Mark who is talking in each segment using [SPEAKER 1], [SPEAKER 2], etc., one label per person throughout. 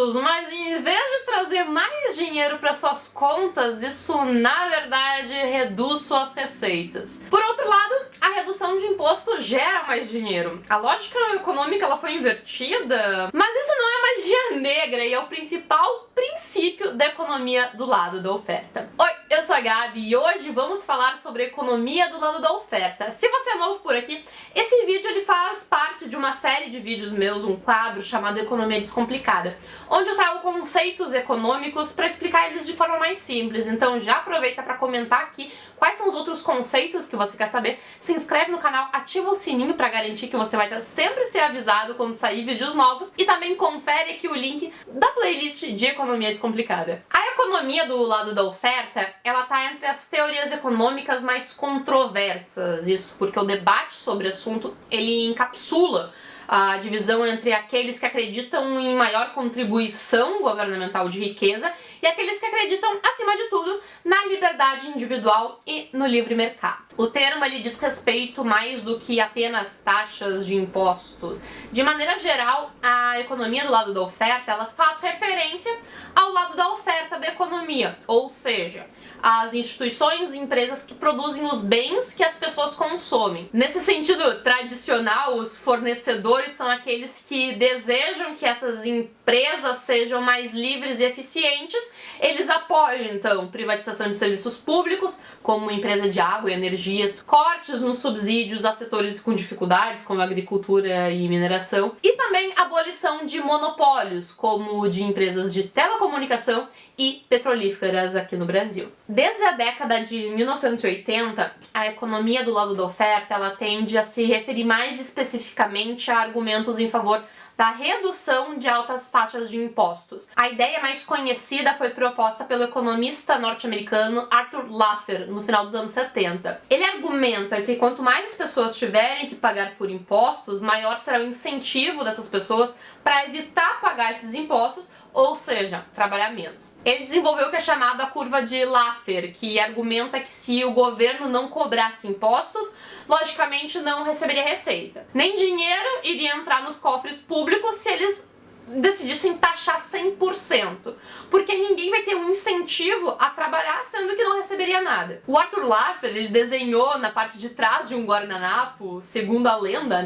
[SPEAKER 1] impostos, mas em vez de trazer mais dinheiro para suas contas, isso na verdade reduz suas receitas. Por outro lado, a redução de imposto gera mais dinheiro. A lógica econômica ela foi invertida, mas isso não é magia negra e é o principal princípio da economia do lado da oferta. Oi, eu sou a Gabi e hoje vamos falar sobre a economia do lado da oferta. Se você é novo por aqui, esse vídeo ele faz parte de uma série de vídeos meus, um quadro chamado Economia Descomplicada, onde eu trago conceitos econômicos para explicar eles de forma mais simples. Então já aproveita para comentar aqui quais são os outros conceitos que você quer saber, se inscreve no canal, ativa o sininho para garantir que você vai sempre ser avisado quando sair vídeos novos e também confere aqui o link da playlist de Economia Descomplicada. A economia do lado da oferta, ela tá entre as teorias econômicas mais controversas, isso porque o debate sobre o assunto, ele encapsula a divisão entre aqueles que acreditam em maior contribuição governamental de riqueza e aqueles que acreditam, acima de tudo, na liberdade individual e no livre mercado. O termo ele diz respeito mais do que apenas taxas de impostos. De maneira geral, a economia do lado da oferta, ela faz referência ao lado da oferta da economia, ou seja, as instituições e empresas que produzem os bens que as pessoas consomem. Nesse sentido tradicional, os fornecedores são aqueles que desejam que essas empresas sejam mais livres e eficientes. Eles apoiam, então, privatização de serviços públicos, como empresa de água e energias, cortes nos subsídios a setores com dificuldades, como agricultura e mineração, e também abolição de monopólios, como de empresas de telecomunicação e petrolíferas aqui no Brasil. Desde a década de 1980, a economia do lado da oferta ela tende a se referir mais especificamente a argumentos em favor da redução de altas taxas de impostos. A ideia mais conhecida foi proposta pelo economista norte-americano Arthur Laffer no final dos anos 70. Ele argumenta que quanto mais as pessoas tiverem que pagar por impostos, maior será o incentivo dessas pessoas para evitar pagar esses impostos, ou seja, trabalhar menos. Ele desenvolveu o que é chamado a curva de Laffer, que argumenta que se o governo não cobrasse impostos, logicamente não receberia receita. Nem dinheiro iria entrar nos cofres públicos se eles decidissem taxar 100%, porque ninguém vai ter um incentivo a trabalhar, sendo que não receberia nada. O Arthur Laffer, ele desenhou na parte de trás de um guardanapo, segundo a lenda,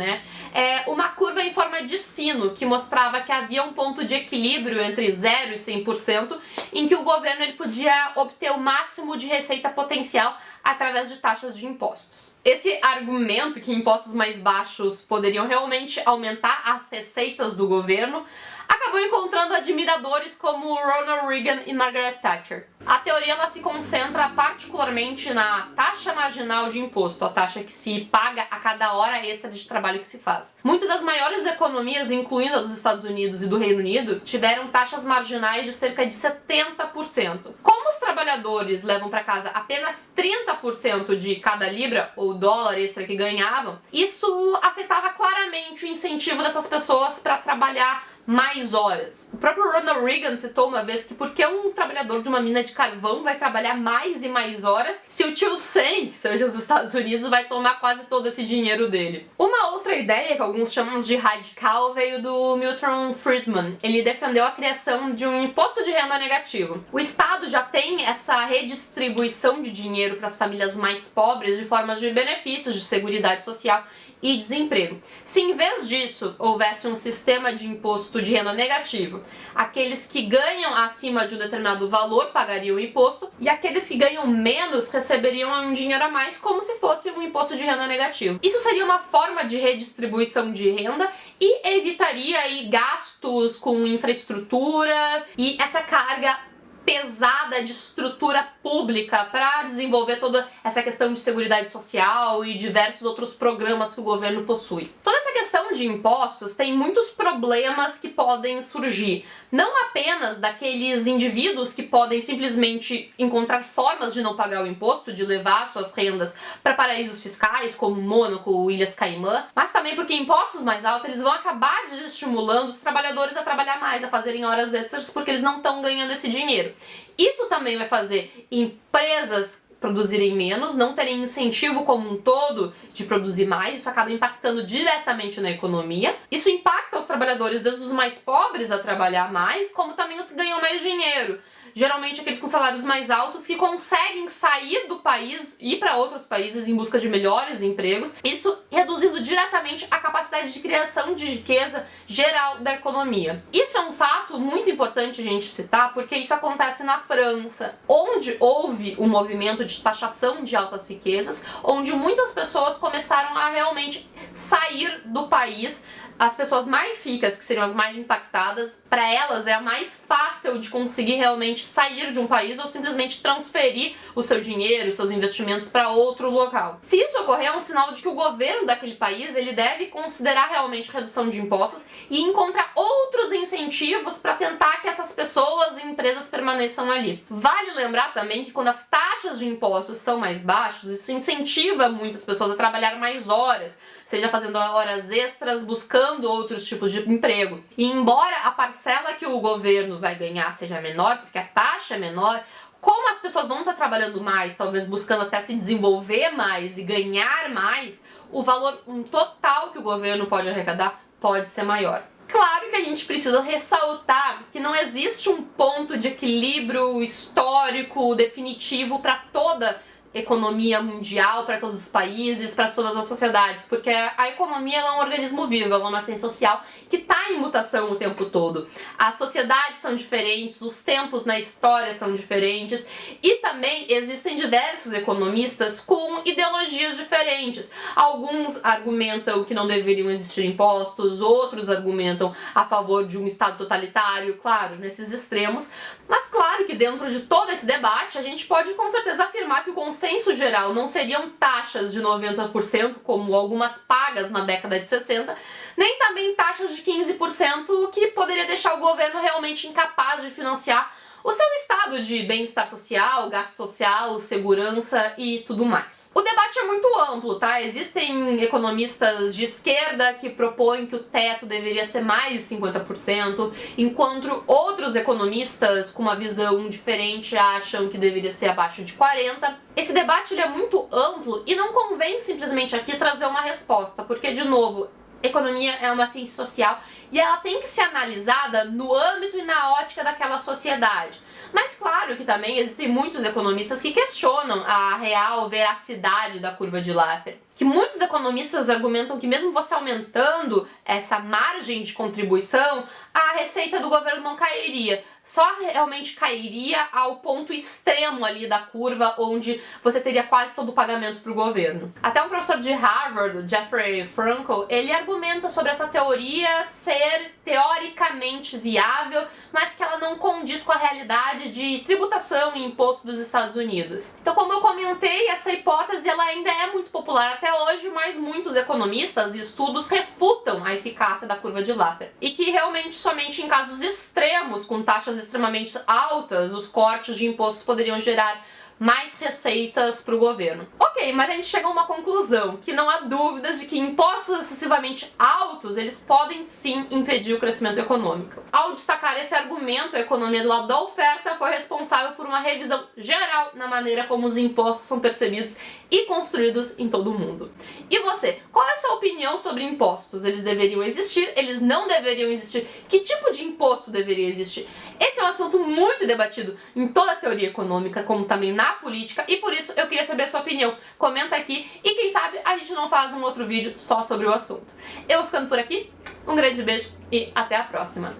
[SPEAKER 1] uma curva em forma de sino, que mostrava que havia um ponto de equilíbrio entre 0 e 100%, em que o governo ele podia obter o máximo de receita potencial através de taxas de impostos. Esse argumento que impostos mais baixos poderiam realmente aumentar as receitas do governo acabou encontrando admiradores como Ronald Reagan e Margaret Thatcher. A teoria ela se concentra particularmente na taxa marginal de imposto, a taxa que se paga a cada hora extra de trabalho que se faz. Muitas das maiores economias, incluindo a dos Estados Unidos e do Reino Unido, tiveram taxas marginais de cerca de 70%. Como os trabalhadores levam para casa apenas 30% de cada libra ou dólar extra que ganhavam, isso afetava claramente o incentivo dessas pessoas para trabalhar mais horas. O próprio Ronald Reagan citou uma vez que porque um trabalhador de uma mina de carvão vai trabalhar mais e mais horas se o tio Sam, que seja os Estados Unidos, vai tomar quase todo esse dinheiro dele. Uma outra ideia que alguns chamam de radical veio do Milton Friedman. Ele defendeu a criação de um imposto de renda negativo. O Estado já tem essa redistribuição de dinheiro para as famílias mais pobres de formas de benefícios de seguridade social e desemprego. Se em vez disso houvesse um sistema de imposto de renda negativo, aqueles que ganham acima de um determinado valor pagariam o imposto e aqueles que ganham menos receberiam um dinheiro a mais como se fosse um imposto de renda negativo. Isso seria uma forma de redistribuição de renda e evitaria aí gastos com infraestrutura e essa carga pesada de estrutura pública para desenvolver toda essa questão de seguridade social e diversos outros programas que o governo possui. Toda essa questão de impostos tem muitos problemas que podem surgir, não apenas daqueles indivíduos que podem simplesmente encontrar formas de não pagar o imposto, de levar suas rendas para paraísos fiscais como Mônaco ou Ilhas Caimã, mas também porque impostos mais altos eles vão acabar desestimulando os trabalhadores a trabalhar mais, a fazerem horas extras porque eles não estão ganhando esse dinheiro. Isso também vai fazer empresas produzirem menos, não terem incentivo como um todo de produzir mais, isso acaba impactando diretamente na economia. Isso impacta os trabalhadores, desde os mais pobres a trabalhar mais, como também os que ganham mais dinheiro. Geralmente aqueles com salários mais altos que conseguem sair do país e ir para outros países em busca de melhores empregos, isso reduzindo diretamente a capacidade de criação de riqueza geral da economia. Isso é um fato muito importante a gente citar, porque isso acontece na França, onde houve um movimento de taxação de altas riquezas, onde muitas pessoas começaram a realmente sair do país. As pessoas mais ricas, que seriam as mais impactadas, para elas é a mais fácil de conseguir realmente sair de um país ou simplesmente transferir o seu dinheiro, os seus investimentos para outro local. Se isso ocorrer, é um sinal de que o governo daquele país ele deve considerar realmente redução de impostos e encontrar outros incentivos para tentar que essas pessoas e empresas permaneçam ali. Vale lembrar também que quando as taxas de impostos são mais baixas, isso incentiva muitas pessoas a trabalhar mais horas, seja fazendo horas extras, buscando outros tipos de emprego. E embora a parcela que o governo vai ganhar seja menor, porque a taxa é menor, como as pessoas vão estar trabalhando mais, talvez buscando até se desenvolver mais e ganhar mais, o valor total que o governo pode arrecadar pode ser maior. Claro que a gente precisa ressaltar que não existe um ponto de equilíbrio histórico definitivo para toda economia mundial, para todos os países, para todas as sociedades, porque a economia ela é um organismo vivo, ela é uma ciência social que está em mutação o tempo todo. As sociedades são diferentes, os tempos na história são diferentes e também existem diversos economistas com ideologias diferentes. Alguns argumentam que não deveriam existir impostos, outros argumentam a favor de um estado totalitário, claro, nesses extremos, mas claro que dentro de todo esse debate a gente pode com certeza afirmar que o consenso geral não seriam taxas de 90%, como algumas pagas na década de 60, nem também taxas de 15% que poderia deixar o governo realmente incapaz de financiar o seu estado de bem-estar social, gasto social, segurança e tudo mais. O debate é muito amplo, tá? Existem economistas de esquerda que propõem que o teto deveria ser mais de 50%, enquanto outros economistas com uma visão diferente acham que deveria ser abaixo de 40%. Esse debate ele é muito amplo e não convém simplesmente aqui trazer uma resposta, porque, de novo, economia é uma ciência social e ela tem que ser analisada no âmbito e na ótica daquela sociedade. Mas claro que também existem muitos economistas que questionam a real veracidade da curva de Laffer. Que muitos economistas argumentam que mesmo você aumentando essa margem de contribuição, a receita do governo não cairia. Só realmente cairia ao ponto extremo ali da curva, onde você teria quase todo o pagamento para o governo. Até um professor de Harvard, o Jeffrey Frankel, ele argumenta sobre essa teoria ser teoricamente viável, mas que ela não condiz com a realidade de tributação e imposto dos Estados Unidos. Então, como eu comentei, essa hipótese ela ainda é muito popular até hoje, mas muitos economistas e estudos refutam a eficácia da curva de Laffer. E que realmente somente em casos extremos, com taxas extremamente altas, os cortes de impostos poderiam gerar mais receitas para o governo. Ok, mas a gente chega a uma conclusão, que não há dúvidas de que impostos excessivamente altos, eles podem sim impedir o crescimento econômico. Ao destacar esse argumento, a economia do lado da oferta foi responsável por uma revisão geral na maneira como os impostos são percebidos e construídos em todo o mundo. E você, qual é a sua opinião sobre impostos? Eles deveriam existir? Eles não deveriam existir? Que tipo de imposto deveria existir? Esse é um assunto muito debatido em toda a teoria econômica, como também na política, e por isso eu queria saber a sua opinião. Comenta aqui e quem sabe a gente não faz um outro vídeo só sobre o assunto. Eu vou ficando por aqui, um grande beijo e até a próxima!